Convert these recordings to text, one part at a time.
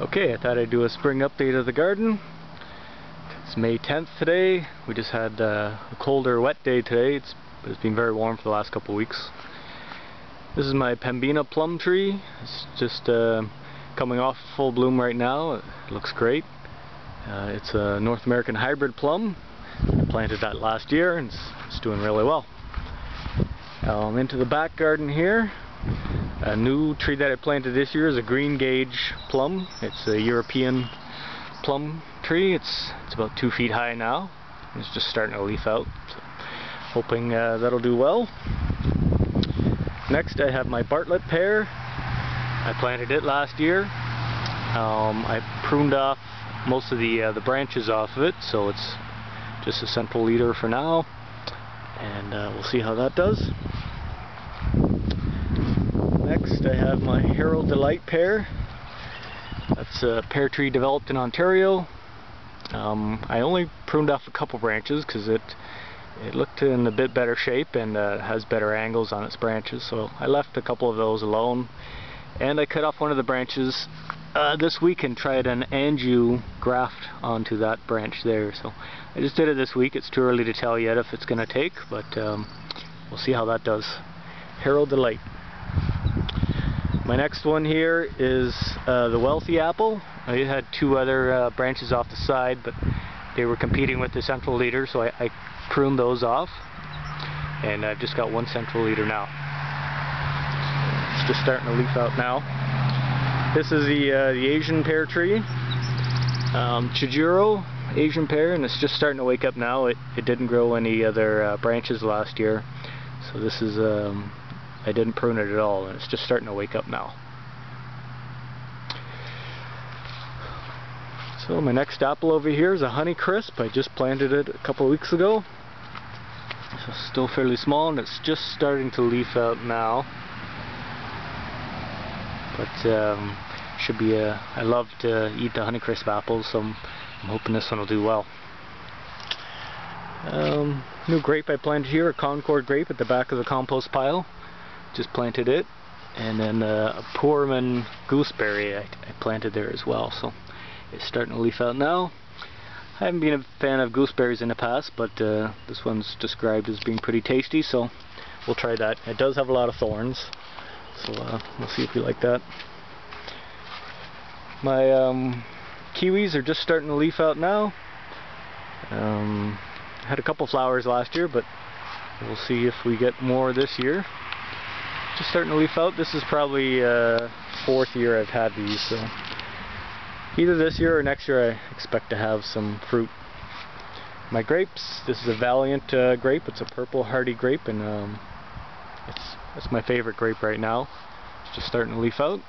Okay, I thought I'd do a spring update of the garden. It's May 10th today. We just had a colder, wet day today. It's been very warm for the last couple of weeks. This is my Pembina plum tree. It's just coming off full bloom right now. It looks great. It's a North American hybrid plum. I planted that last year and it's doing really well. Into the back garden here. A new tree that I planted this year is a green gauge plum. It's a European plum tree. It's about 2 feet high now. It's just starting to leaf out. So hoping that'll do well. Next I have my Bartlett Pear. I planted it last year. I pruned off most of the branches off of it, so it's just a central leader for now. And we'll see how that does. Next I have my Harrow pear. That's a pear tree developed in Ontario. I only pruned off a couple branches because it looked in a bit better shape and has better angles on its branches, so I left a couple of those alone. And I cut off one of the branches this week and tried an angiu graft onto that branch there. So I just did it this week. It's too early to tell yet if it's going to take, but we'll see how that does. Harrow Delight. My next one here is the Wealthy apple. I had 2 other branches off the side, but they were competing with the central leader, so I pruned those off, and I've just got 1 central leader now. It's just starting to leaf out now. This is the Asian pear tree, Chojuro Asian pear, and it's just starting to wake up now. It didn't grow any other branches last year, so this is I didn't prune it at all, and it's just starting to wake up now. So my next apple over here is a Honeycrisp. I just planted it a couple of weeks ago. So it's still fairly small, and it's just starting to leaf out now. But should be I love to eat the Honeycrisp apples, so I'm hoping this one will do well. New grape I planted here, a Concord Grape at the back of the compost pile. Just planted it, and then a Poorman Gooseberry I planted there as well, so it's starting to leaf out now. I haven't been a fan of gooseberries in the past, but this one's described as being pretty tasty, so we'll try that. It does have a lot of thorns, so we'll see if we like that. My kiwis are just starting to leaf out now. I had a couple flowers last year, but we'll see if we get more this year. Just starting to leaf out. This is probably 4th year I've had these, so either this year or next year I expect to have some fruit. My grapes, this is a Valient grape. It's a purple hardy grape, and it's my favorite grape right now. It's just starting to leaf out.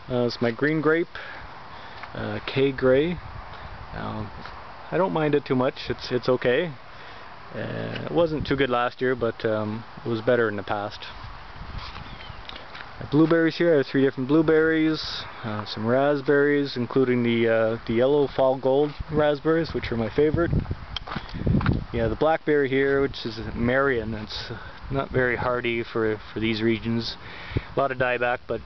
It's my green grape, K Gray. I don't mind it too much. It's okay. It wasn't too good last year, but it was better in the past. My blueberries here, I have 3 different blueberries, some raspberries, including the yellow fall gold raspberries, which are my favorite. Yeah, the blackberry here, which is Marion. It's not very hardy for these regions. A lot of dieback, but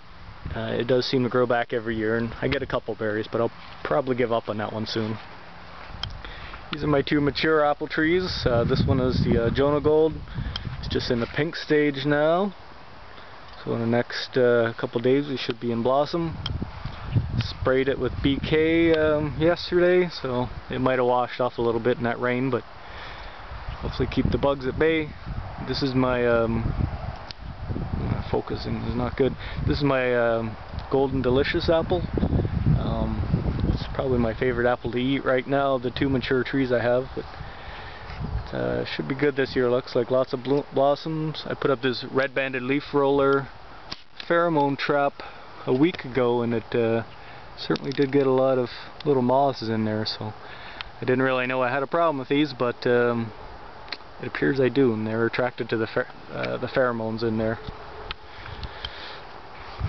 it does seem to grow back every year, and I get a couple berries, but I'll probably give up on that one soon. These are my 2 mature apple trees. This one is the Jonagold. It's just in the pink stage now. So in the next couple days we should be in blossom. Sprayed it with BK yesterday, so it might have washed off a little bit in that rain, but hopefully keep the bugs at bay. This is my focusing is not good. This is my Golden Delicious apple. It's probably my favorite apple to eat right now, the 2 mature trees I have, but should be good this year. Looks like lots of blossoms. I put up this red-banded leaf roller pheromone trap a week ago, and it certainly did get a lot of little moths in there, so I didn't really know I had a problem with these, but it appears I do, and they're attracted to the pheromones in there.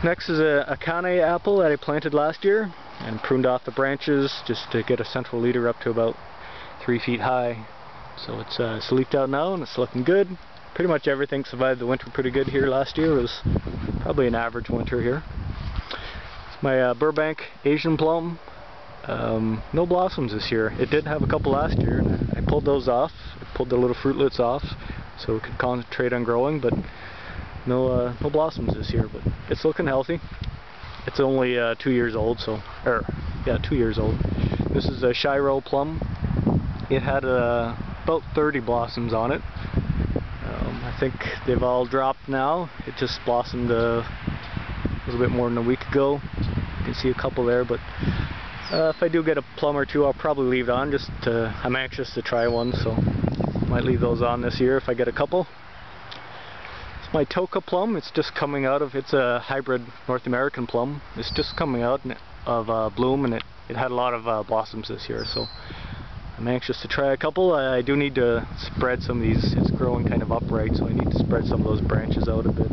Next is a Akane apple that I planted last year and pruned off the branches just to get a central leader up to about 3 feet high. So it's leafed out now, and it's looking good. Pretty much everything survived the winter pretty good here last year. It was probably an average winter here. My Burbank Asian plum, no blossoms this year. It did have a couple last year, and I pulled those off. I pulled the little fruitlets off so we could concentrate on growing, but no blossoms this year. But it's looking healthy. It's only 2 years old, 2 years old. This is a Shiro Plum. It had about 30 blossoms on it. I think they've all dropped now. It just blossomed a little bit more than a week ago. You can see a couple there, but if I do get a plum or two, I'll probably leave it on. I'm anxious to try one, so might leave those on this year if I get a couple. It's my Toka plum. It's just coming out of, it's a hybrid North American plum. It's just coming out of bloom, and it had a lot of blossoms this year, so I'm anxious to try a couple. I do need to spread some of these. It's growing kind of upright, so I need to spread some of those branches out a bit.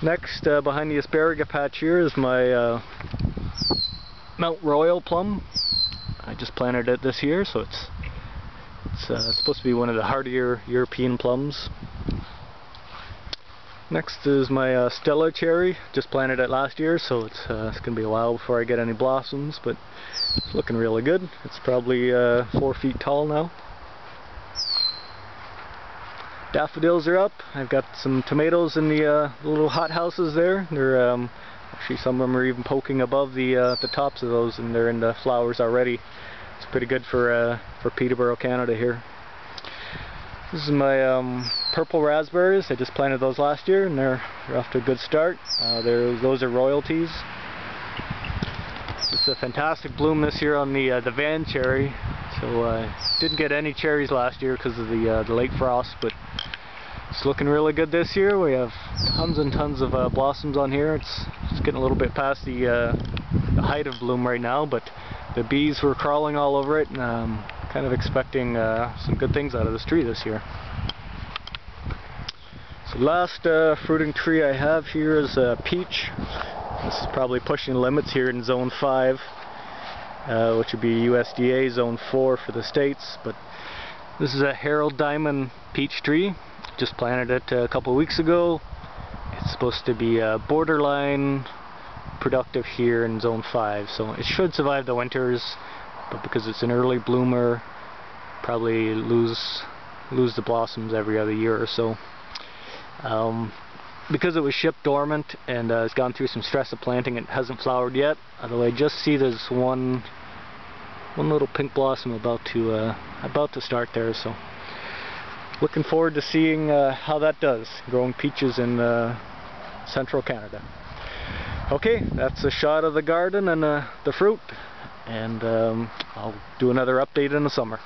Next, behind the asparagus patch here is my Mount Royal plum. I just planted it this year, so it's supposed to be one of the hardier European plums. Next is my Stella cherry. Just planted it last year, so it's going to be a while before I get any blossoms, but it's looking really good. It's probably 4 feet tall now. Daffodils are up. I've got some tomatoes in the little hot houses there. They're actually, some of them are even poking above the tops of those, and they're in the flowers already. It's pretty good for Peterborough, Canada here. This is my purple raspberries. I just planted those last year, and they're off to a good start. Those are royalties. It's a fantastic bloom this year on the van cherry. So didn't get any cherries last year because of the late frost, but it's looking really good this year. We have tons and tons of blossoms on here. It's getting a little bit past the height of bloom right now, but the bees were crawling all over it, and I'm kind of expecting some good things out of this tree this year. So last fruiting tree I have here is a peach. This is probably pushing the limits here in Zone 5, which would be USDA Zone 4 for the States, but this is a Harrow Diamond peach tree. Just planted it a couple of weeks ago. It's supposed to be borderline productive here in Zone 5, so it should survive the winters, but because it's an early bloomer, probably lose the blossoms every other year or so. Because it was shipped dormant and it's gone through some stress of planting, it hasn't flowered yet, although I just see there's one little pink blossom about to start there, so looking forward to seeing how that does, growing peaches in central Canada. Okay, that's a shot of the garden and the fruit, and I'll do another update in the summer.